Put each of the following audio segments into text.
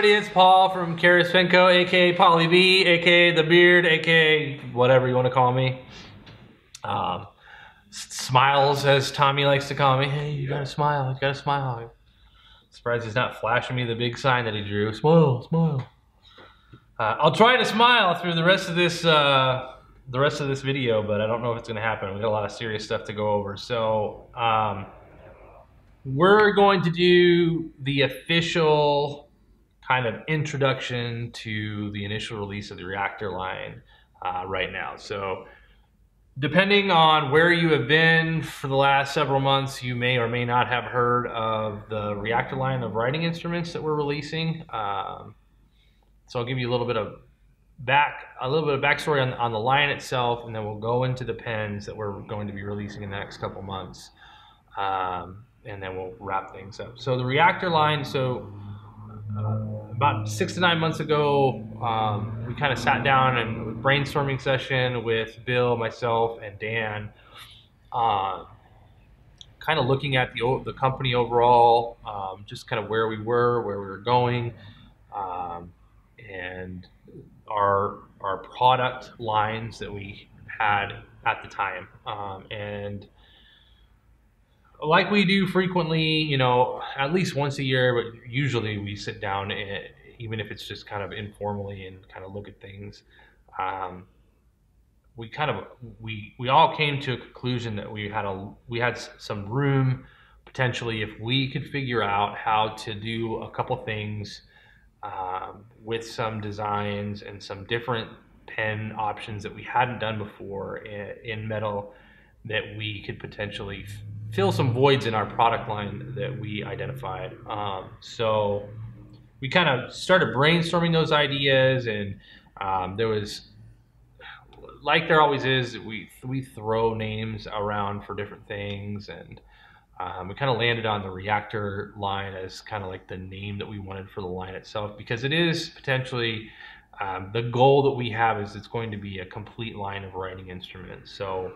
everybody, it's Paul from Penco, aka Polly B, aka The Beard, aka whatever you want to call me. Smiles, as Tommy likes to call me. Hey, you gotta smile, you gotta smile. Surprised he's not flashing me the big sign that he drew. Smile, smile. I'll try to smile through the rest of this video, but I don't know if it's gonna happen. We got a lot of serious stuff to go over. So we're going to do the official kind of introduction to the initial release of the Reaktor line right now. So depending on where you have been for the last several months, you may or may not have heard of the Reaktor line of writing instruments that we're releasing. So I'll give you a little bit of backstory on the line itself, and then we'll go into the pens that we're going to be releasing in the next couple months. And then we'll wrap things up. So the Reaktor line, about 6 to 9 months ago, we kind of sat down and a brainstorming session with Bill, myself, and Dan, kind of looking at the company overall, just kind of where we were going, and our product lines that we had at the time, and like we do frequently, you know, at least once a year, but usually we sit down, even if it's just kind of informally, and kind of look at things. We all came to a conclusion that we had some room potentially if we could figure out how to do a couple things with some designs and some different pen options that we hadn't done before in metal, that we could potentially fill some voids in our product line that we identified. So we kind of started brainstorming those ideas, and there was, like there always is, we throw names around for different things, and we kind of landed on the Reaktor line as kind of like the name that we wanted for the line itself, because it is potentially the goal that we have is it's going to be a complete line of writing instruments. So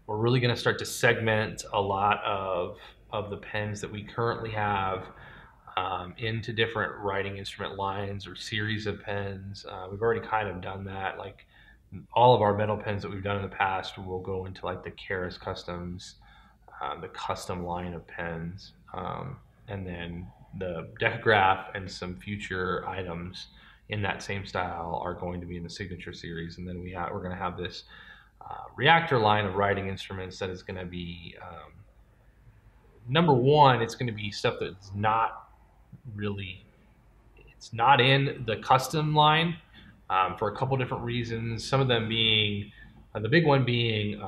we're really going to start to segment a lot of the pens that we currently have into different writing instrument lines or series of pens. We've already kind of done that. Like all of our metal pens that we've done in the past will go into like the Keras Customs, the custom line of pens, and then the Decograph and some future items in that same style are going to be in the Signature series. And then we're going to have this Reaktor line of writing instruments that is going to be, number one, it's going to be stuff that's not in the custom line for a couple different reasons. Some of them being, the big one being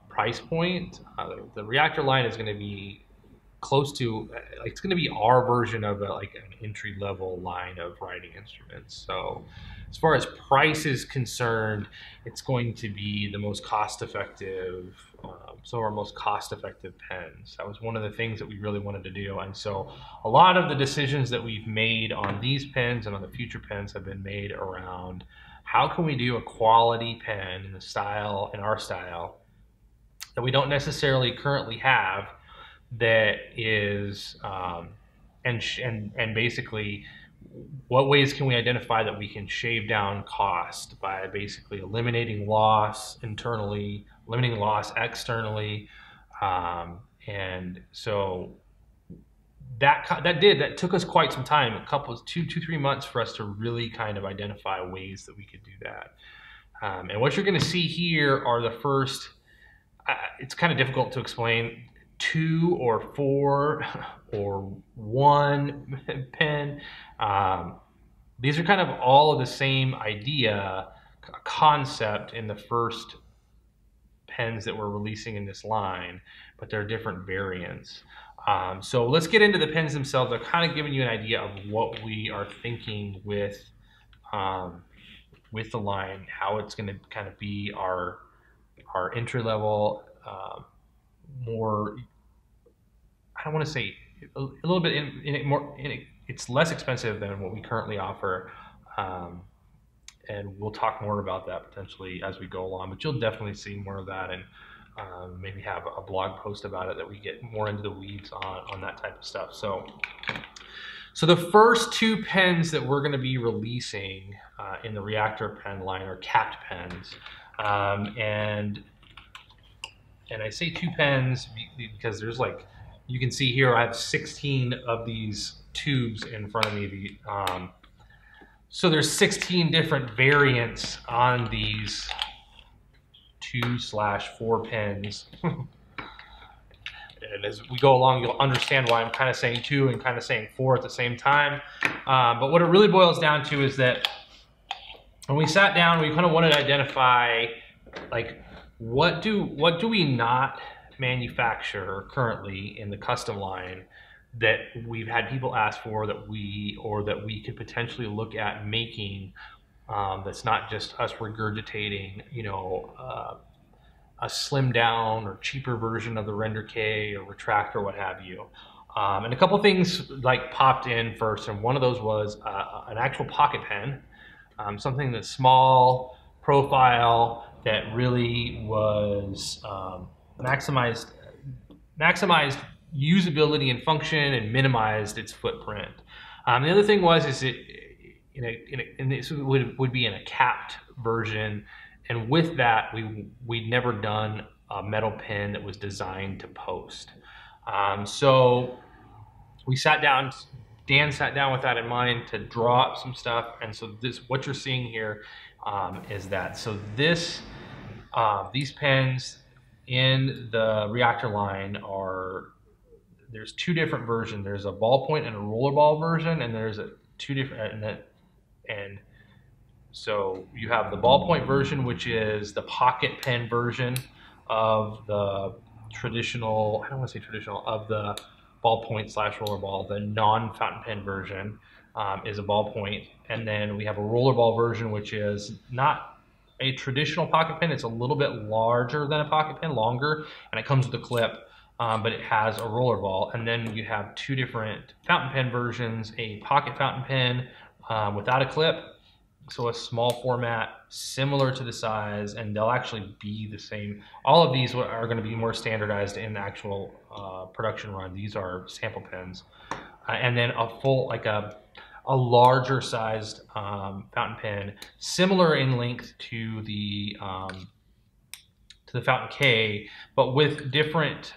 price point. The Reaktor line is going to be close to, it's going to be our version of like an entry-level line of writing instruments. So as far as price is concerned, it's going to be the most cost-effective, some of our most cost-effective pens. That was one of the things that we really wanted to do. And so a lot of the decisions that we've made on these pens and on the future pens have been made around how can we do a quality pen in the style, in our style, that we don't necessarily currently have, that is, and basically, what ways can we identify that we can shave down cost by basically eliminating loss internally, eliminating loss externally, and so that took us quite some time, two, 3 months for us to really kind of identify ways that we could do that. And what you're going to see here are the first. It's kind of difficult to explain 2 or 4 or 1 pen. These are kind of all of the same idea, concept in the first pens that we're releasing in this line, but they're different variants. So let's get into the pens themselves. They're kind of giving you an idea of what we are thinking with the line, how it's going to kind of be our entry level, more, I don't want to say a little bit it's less expensive than what we currently offer, and we'll talk more about that potentially as we go along, but you'll definitely see more of that, and maybe have a blog post about it that we get more into the weeds on that type of stuff. So So the first two pens that we're going to be releasing in the Reaktor pen line are capped pens, and I say two pens because there's like, you can see here I have 16 of these tubes in front of me. So there's 16 different variants on these 2/4 pens. And as we go along, you'll understand why I'm kind of saying 2 and kind of saying 4 at the same time. But what it really boils down to is that when we sat down, we kind of wanted to identify, like, what do we not manufacture currently in the custom line that we've had people ask for, that we could potentially look at making, that's not just us regurgitating, you know, a slimmed down or cheaper version of the Render K or Retractor, what have you. And a couple things like popped in first, and one of those was an actual pocket pen, something that's small, profile, that really was maximized usability and function and minimized its footprint. The other thing was and this would be in a capped version. And with that, we'd never done a metal pen that was designed to post. So we sat down, Dan sat down with that in mind to draw up some stuff. And so what you're seeing here is that. So these pens in the Reaktor line there's two different versions. There's a ballpoint and a rollerball version, and there's two different, and so you have the ballpoint version, which is the pocket pen version of the traditional, I don't want to say traditional, of the ballpoint / rollerball. The non-fountain pen version is a ballpoint. And then we have a rollerball version, which is not a traditional pocket pen. It's a little bit larger than a pocket pen, longer, and it comes with a clip, but it has a rollerball. And then you have two different fountain pen versions, a pocket fountain pen without a clip, so a small format, similar to the size, and they'll actually be the same. All of these are going to be more standardized in the actual production run. These are sample pens. And then a full, like a larger sized fountain pen, similar in length to the Fountain K, but with different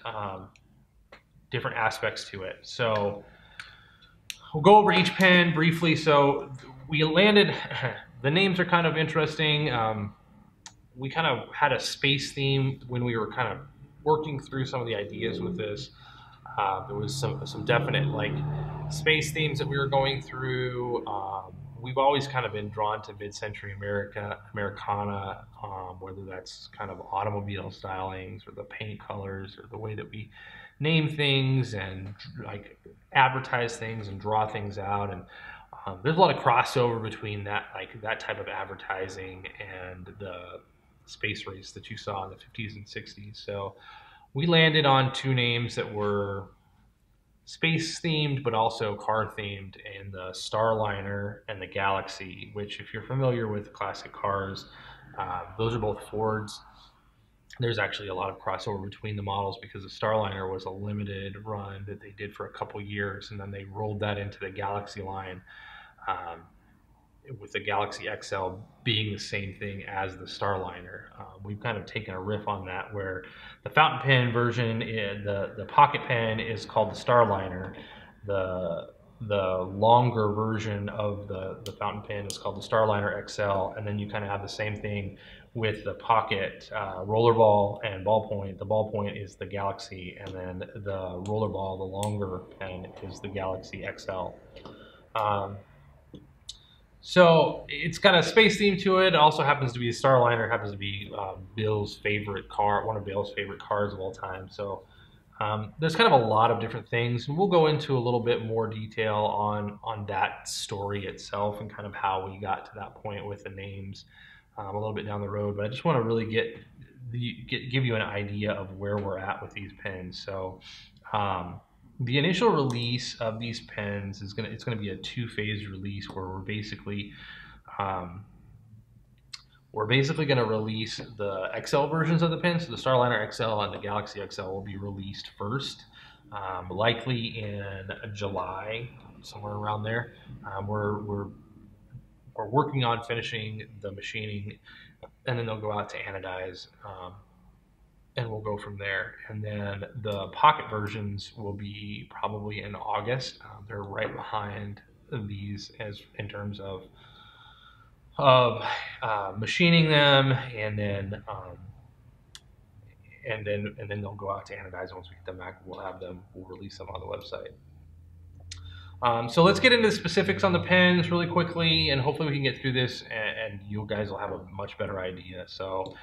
aspects to it. So we'll go over each pen briefly. So we landed, the names are kind of interesting. We kind of had a space theme when we were kind of working through some of the ideas with this. There was some definite like space themes that we were going through. We've always kind of been drawn to mid-century Americana, whether that's kind of automobile stylings or the paint colors or the way that we name things and like advertise things and draw things out. And there's a lot of crossover between that type of advertising and the space race that you saw in the 50s and 60s. So we landed on two names that were space themed but also car themed, in the Starliner and the Galaxie, which, if you're familiar with classic cars, those are both Fords. There's actually a lot of crossover between the models because the Starliner was a limited run that they did for a couple years, and then they rolled that into the Galaxie line, with the Galaxie XL being the same thing as the Starliner. We've kind of taken a riff on that, where the fountain pen version, the pocket pen, is called the Starliner. The longer version of the fountain pen is called the Starliner XL, and then you kind of have the same thing with the pocket rollerball and ballpoint. The ballpoint is the Galaxie, and then the rollerball, the longer pen, is the Galaxie XL. So it's got a space theme to it. It also happens to be, Starliner happens to be Bill's favorite car, one of Bill's favorite cars of all time. So there's kind of a lot of different things, and we'll go into a little bit more detail on that story itself and kind of how we got to that point with the names a little bit down the road. But I just want to really give you an idea of where we're at with these pens. So the initial release of these pens is it's gonna be a two-phase release, where we're basically gonna release the XL versions of the pens. So the Starliner XL and the Galaxie XL will be released first, likely in July somewhere around there. We're working on finishing the machining, and then they'll go out to anodize, and we'll go from there. And then the pocket versions will be probably in August. They're right behind these as in terms of machining them, and then they'll go out to anodize. Once we get them back, we'll release them on the website. So let's get into the specifics on the pens really quickly, and hopefully we can get through this, and you guys will have a much better idea. So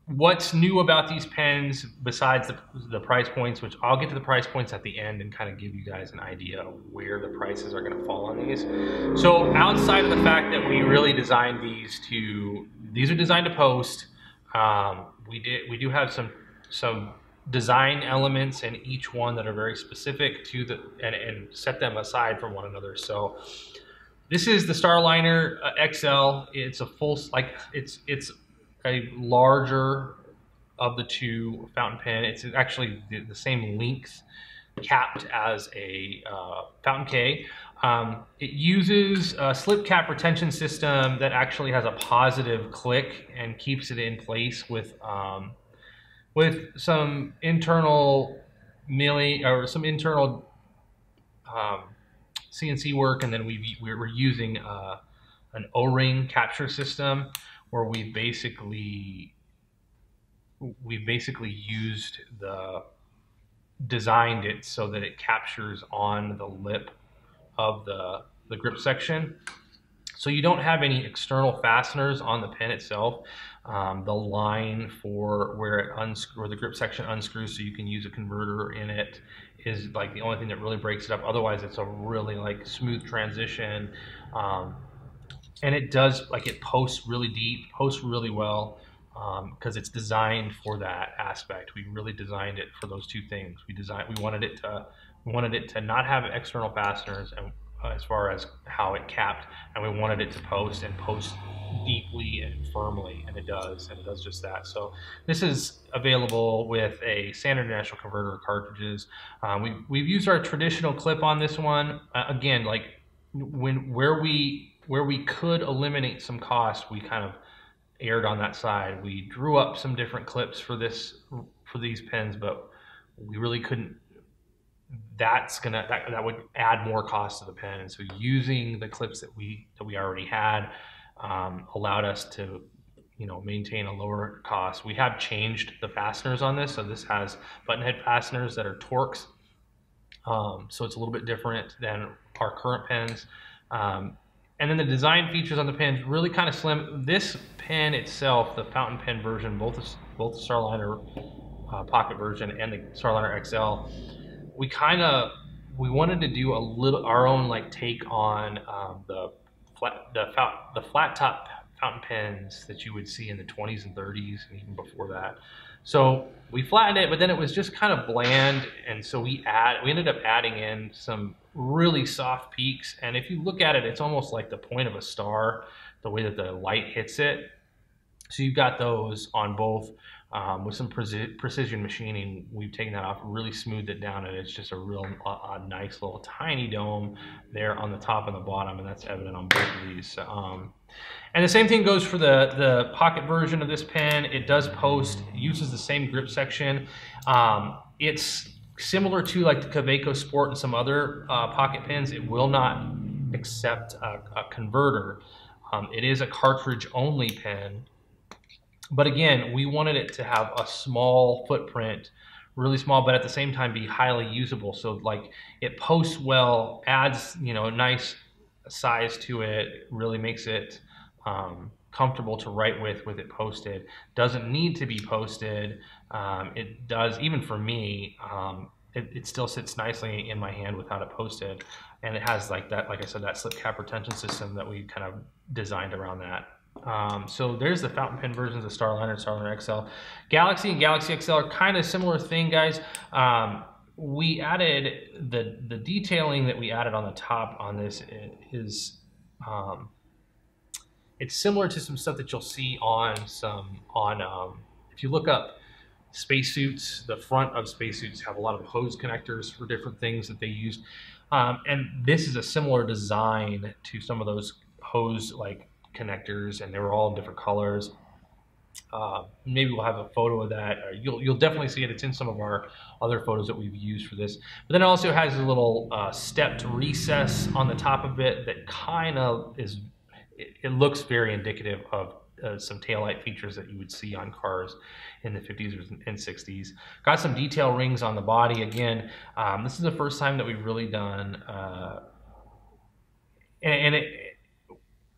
what's new about these pens besides the price points, which I'll get to the price points at the end and kind of give you guys an idea of where the prices are going to fall on these. So outside of the fact that we really designed these are designed to post, we do have some design elements in each one that are very specific to and set them aside from one another. So this is the Starliner XL. It's a full, it's a larger of the two fountain pen. It's actually the same length capped as a fountain K. It uses a slip cap retention system that actually has a positive click and keeps it in place with some internal milling or some internal CNC work, and then we're using an O-ring capture system where we've basically designed it so that it captures on the lip of the grip section. So you don't have any external fasteners on the pen itself. The line for where the grip section unscrews so you can use a converter in it is like the only thing that really breaks it up. Otherwise, it's a really like smooth transition. And it does, it posts really deep, posts really well, because it's designed for that aspect. We really designed it for those two things. We wanted it to not have external fasteners, and as far as how it capped, and we wanted it to post deeply and firmly, and it does just that. So this is available with a standard international converter cartridges. We've used our traditional clip on this one. Again, where we could eliminate some cost, we kind of erred on that side. We drew up some different clips for these pens, but we really couldn't. That would add more cost to the pen, and so using the clips that we already had allowed us to maintain a lower cost. We have changed the fasteners on this, so this has button head fasteners that are Torx, so it's a little bit different than our current pens. And then the design features on the pen really kind of slim. This pen itself, the fountain pen version, both the Starliner pocket version and the Starliner XL, we wanted to do our own take on the flat top fountain pens that you would see in the 20s and 30s and even before that. So we flattened it, but then it was just kind of bland, and so we ended up adding in some really soft peaks. And if you look at it, it's almost like the point of a star, the way that the light hits it. So you've got those on both. With some precision machining, we've taken that off, really smoothed it down, and it's just a nice little tiny dome there on the top and the bottom, and that's evident on both of these. And the same thing goes for the pocket version of this pen. It does post, uses the same grip section. It's similar to like the Kaweco Sport and some other pocket pens. It will not accept a converter. It is a cartridge only pen. But again, we wanted it to have a small footprint, really small, but at the same time be highly usable. So it posts well, adds a nice size to it, really makes it comfortable to write with it posted. Doesn't need to be posted. It does, even for me, it still sits nicely in my hand without it posted. And it has like I said, that slip cap retention system that we kind of designed around that. So there's the fountain pen versions of Starliner and Starliner XL. Galaxie and Galaxie XL are kind of similar thing, guys. We added the detailing that we added on the top on this is it's similar to some stuff that you'll see on if you look up spacesuits, the front of spacesuits have a lot of hose connectors for different things that they use. And this is a similar design to some of those hose like connectors, and they were all in different colors. Maybe we'll have a photo of that. You'll definitely see it. It's in some of our other photos that we've used for this. But then it also has a little stepped recess on the top of it that kind of is, it looks very indicative of some taillight features that you would see on cars in the 50s and 60s. Got some detail rings on the body. Again, this is the first time that we've really done, and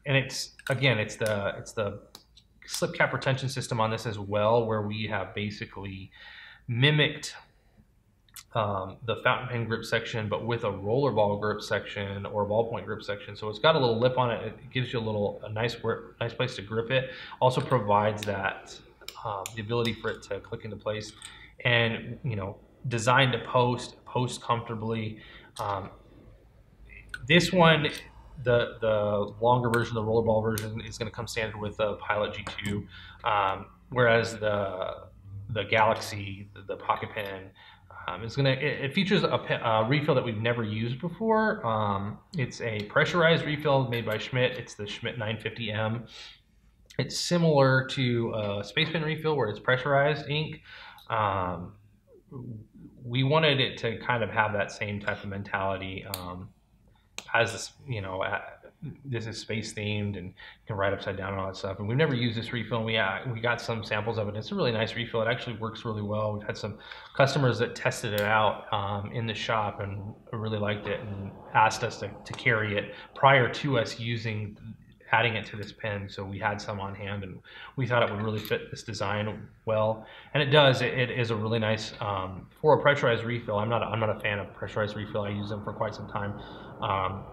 it's again, it's the slip cap retention system on this as well, where we have basically mimicked the fountain pen grip section, but with a rollerball grip section or a ballpoint grip section. So it's got a little lip on it. It gives you a nice place to grip it. Also provides that the ability for it to click into place, and designed to post comfortably. This one, the longer version, the rollerball version, is going to come standard with the Pilot G2, whereas the Galaxie, the pocket pen, it features a refill that we've never used before. It's a pressurized refill made by Schmidt. It's the Schmidt 950M. It's similar to a space pen refill where it's pressurized ink. We wanted it to kind of have that same type of mentality. As this, this is space themed and you can write upside down and all that stuff. And we've never used this refill. We got some samples of it. It's a really nice refill. It actually works really well. We've had some customers that tested it out in the shop and really liked it and asked us to carry it prior to us adding it to this pen. So we had some on hand, and we thought it would really fit this design well, and it does. It is a really nice for a pressurized refill. I'm not a fan of pressurized refill. I use them for quite some time,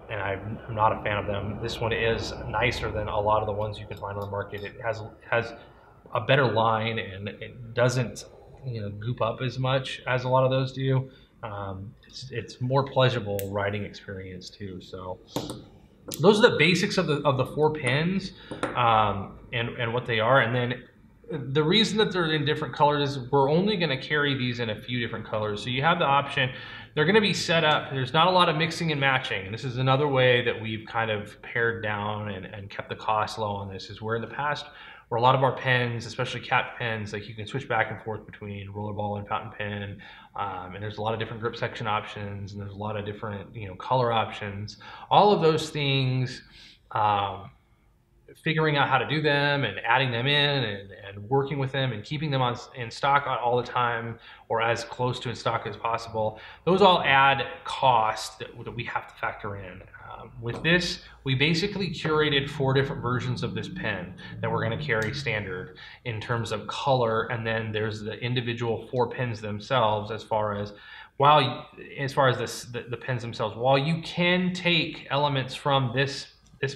and I'm not a fan of them. This one is nicer than a lot of the ones you can find on the market. It has a better line, and it doesn't goop up as much as a lot of those do. It's more pleasurable writing experience too. So those are the basics of the four pens, and what they are. And then the reason that they're in different colors is we're only going to carry these in a few different colors. So you have the option. They're going to be set up. There's not a lot of mixing and matching. And this is another way that we've kind of pared down and kept the cost low on this, is where in the past, where a lot of our pens, especially cap pens, like you can switch back and forth between rollerball and fountain pen, and there's a lot of different grip section options, and there's a lot of different color options. All of those things, figuring out how to do them and adding them in and working with them and keeping them in stock all the time, or as close to in stock as possible, those all add cost that we have to factor in. With this, we basically curated 4 different versions of this pen that we're going to carry standard in terms of color, and then there's the individual 4 pens themselves as far as the pens themselves. While you can take elements from this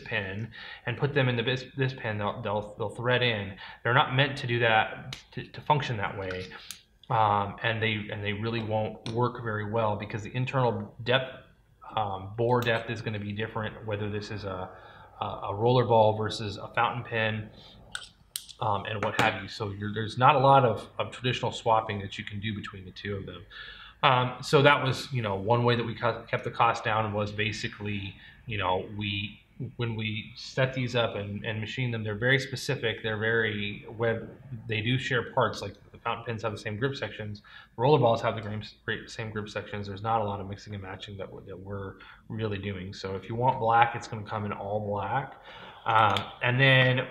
pen and put them in this pen, they'll thread in. They're not meant to do that, to function that way, and they really won't work very well, because the internal depth, bore depth, is going to be different whether this is a rollerball versus a fountain pen, and what have you. So there's not a lot of traditional swapping that you can do between the two of them. So that was one way that we kept the cost down, was basically when we set these up and machine them, they're very specific. Where they do share parts, like the fountain pens have the same grip sections, rollerballs have the same grip sections. There's not a lot of mixing and matching that we're really doing. So if you want black, it's going to come in all black. And then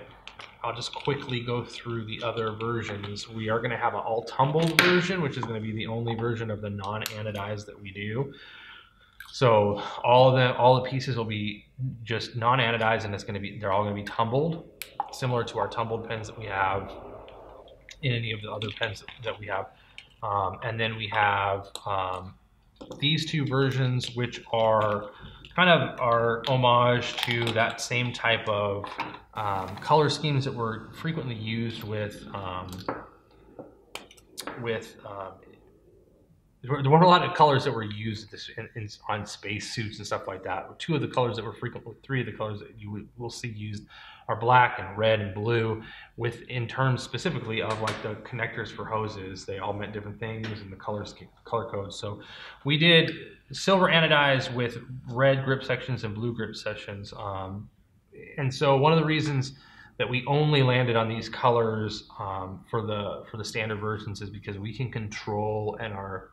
I'll just quickly go through the other versions. We are going to have an all tumbled version, which is going to be the only version of the non-anodized that we do. So all the pieces will be just non-anodized, and they're all going to be tumbled, similar to our tumbled pens that we have in any of the other pens that we have. And then we have these 2 versions, which are kind of our homage to that same type of color schemes that were frequently used with there weren't a lot of colors that were used on space suits and stuff like that. Two of the colors that were frequently, three of the colors that you will see used are black and red and blue. In terms specifically of like the connectors for hoses, they all meant different things and the color codes. So we did silver anodized with red grip sections and blue grip sections. And so one of the reasons that we only landed on these colors for the standard versions is because we can control, and our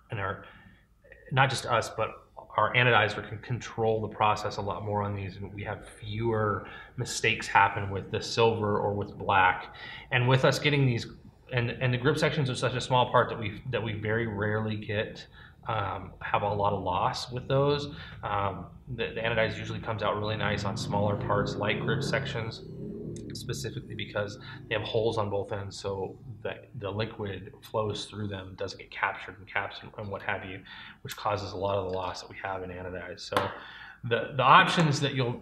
not just us, but our anodizer can control the process a lot more on these, and we have fewer mistakes happen with the silver or with black. And with us getting these, and the grip sections are such a small part that we very rarely get have a lot of loss with those. The anodizer usually comes out really nice on smaller parts like grip sections, specifically because they have holes on both ends, so that the liquid flows through them, doesn't get captured in caps and what have you, which causes a lot of the loss that we have in anodized. So the options that you'll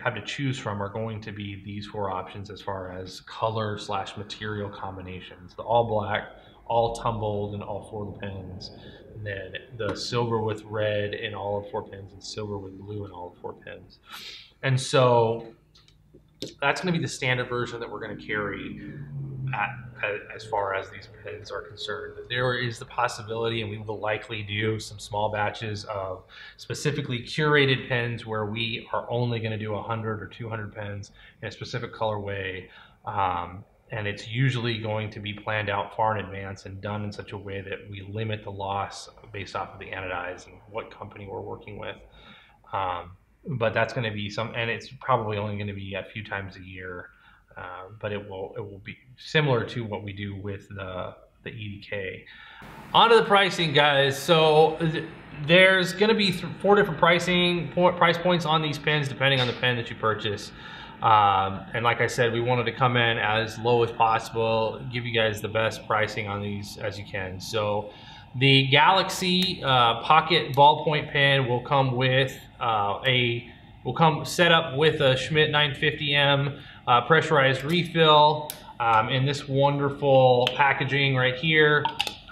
have to choose from are going to be these four options as far as color / material combinations: the all black, all tumbled in all four of the pins, and then the silver with red in all of four pins, and silver with blue in all four pins. And so that's going to be the standard version that we're going to carry as far as these pins are concerned. There is the possibility, and we will likely do some small batches of specifically curated pins where we are only going to do 100 or 200 pins in a specific colorway. And it's usually going to be planned out far in advance and done in such a way that we limit the loss based off of the anodized and what company we're working with. But that's going to be and it's probably only going to be a few times a year, but it will be similar to what we do with the EDK. On to the pricing, guys. So there's going to be four different price points on these pins depending on the pen that you purchase. And like I said, we wanted to come in as low as possible, give you guys the best pricing on these as you can. So the Galaxie Pocket ballpoint pen will come with set up with a Schmidt 950M pressurized refill in this wonderful packaging right here,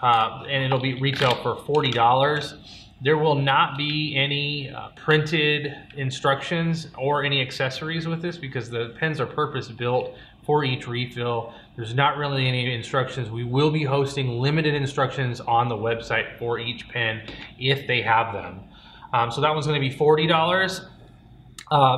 and it'll be retail for $40. There will not be any printed instructions or any accessories with this because the pens are purpose built for each refill. There's not really any instructions. We will be hosting limited instructions on the website for each pen if they have them. So that one's going to be $40.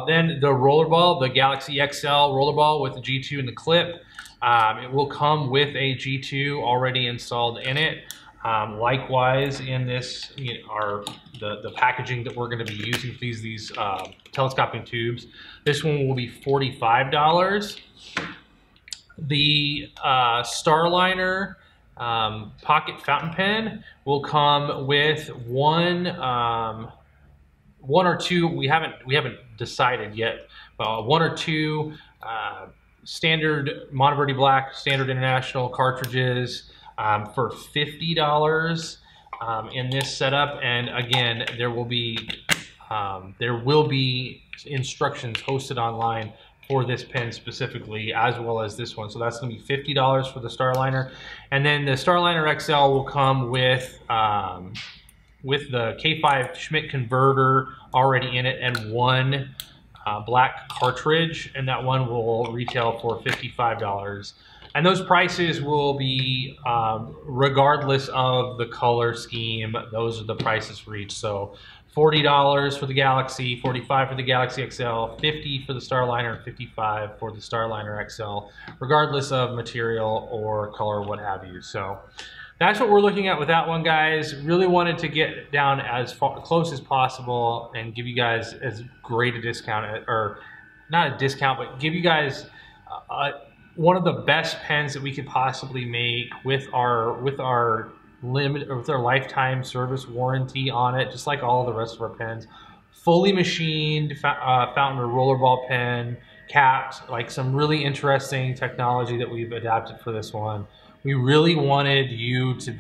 Then the rollerball, the Galaxie XL rollerball with the G2 and the clip. It will come with a G2 already installed in it. Likewise, in this, the packaging that we're going to be using for these telescoping tubes, this one will be $45. The Starliner pocket fountain pen will come with one or two. We haven't decided yet. One or two standard Monteverdi Black, standard International cartridges for $50 in this setup. And again, there will be instructions hosted online for this pen specifically, as well as this one. So that's going to be $50 for the Starliner. And then the Starliner XL will come with the K5 Schmidt converter already in it and one black cartridge, and that one will retail for $55. And those prices will be regardless of the color scheme. Those are the prices for each. So $40 for the Galaxie, $45 for the Galaxie XL, $50 for the Starliner, $55 for the Starliner XL, regardless of material or color, what have you. So that's what we're looking at with that one, guys. Really wanted to get down as close as possible and give you guys as great a discount, or not a discount, but give you guys one of the best pens that we could possibly make with our lifetime service warranty on it, just like all the rest of our pens. Fully machined fountain or rollerball pen, capped, like some really interesting technology that we've adapted for this one. We really wanted you to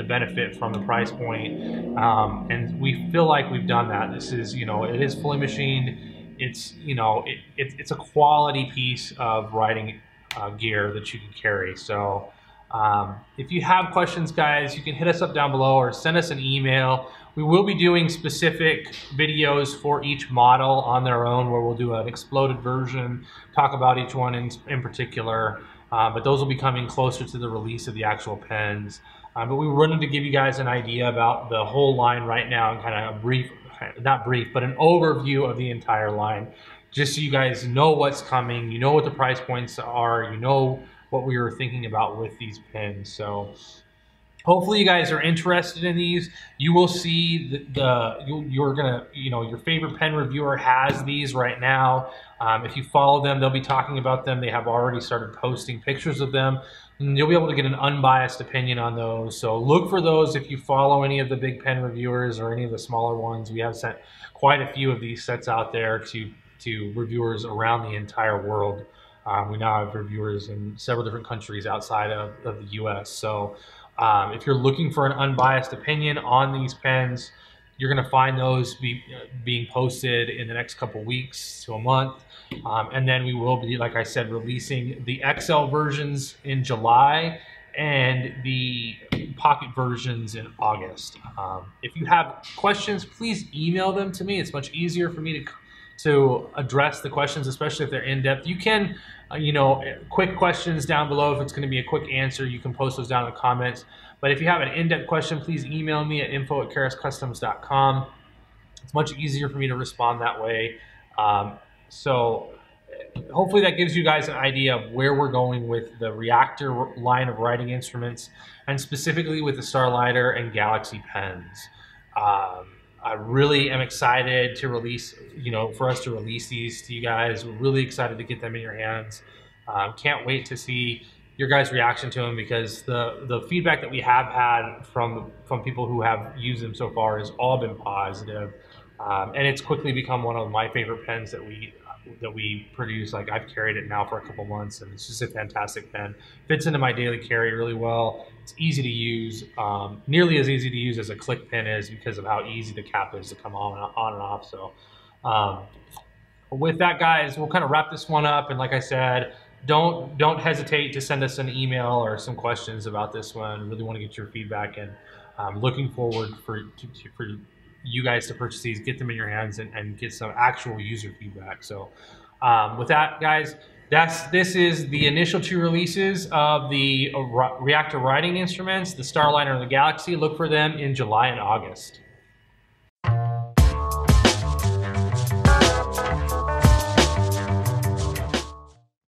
benefit from the price point, and we feel like we've done that. This is, it is fully machined. It's, it's a quality piece of riding gear that you can carry. So If you have questions, guys, you can hit us up down below or send us an email. We will be doing specific videos for each model on their own, where we'll do an exploded version, talk about each one in particular, but those will be coming closer to the release of the actual pens. But we wanted to give you guys an idea about the whole line right now, and kind of a brief, not brief, but an overview of the entire line, just so you guys know what's coming, you know what the price points are, you know what we were thinking about with these pens. So hopefully you guys are interested in these. You will see you're gonna, your favorite pen reviewer has these right now. If you follow them, they'll be talking about them. They have already started posting pictures of them, and you'll be able to get an unbiased opinion on those. So look for those if you follow any of the big pen reviewers or any of the smaller ones. We have sent quite a few of these sets out there to reviewers around the entire world. We now have reviewers in several different countries outside of the US. So if you're looking for an unbiased opinion on these pens, you're going to find those being posted in the next couple weeks to a month. And then we will be, like I said, releasing the XL versions in July and the pocket versions in August. If you have questions, please email them to me. It's much easier for me to address the questions, especially if they're in-depth. You can, quick questions down below. If it's going to be a quick answer, you can post those down in the comments. But if you have an in-depth question, please email me at info@karascustoms.com. It's much easier for me to respond that way. So hopefully that gives you guys an idea of where we're going with the Reaktor line of writing instruments, and specifically with the Starliner and Galaxie pens. I really am excited to release, for us to release these to you guys. We're really excited to get them in your hands. Can't wait to see your guys' reaction to them, because the feedback that we have had from people who have used them so far has all been positive. And it's quickly become one of my favorite pens that we produce. Like, I've carried it now for a couple months, and it's just a fantastic pen. Fits into my daily carry really well. It's easy to use, nearly as easy to use as a click pen is, because of how easy the cap is to come on and off. So with that, guys, we'll kind of wrap this one up. And like I said, don't hesitate to send us an email or some questions about this one. Really want to get your feedback, and I'm looking forward for you guys to purchase these, get them in your hands, and get some actual user feedback. So with that, guys, this is the initial 2 releases of the Reaktor writing instruments, the Starliner and the Galaxie. Look for them in July and August.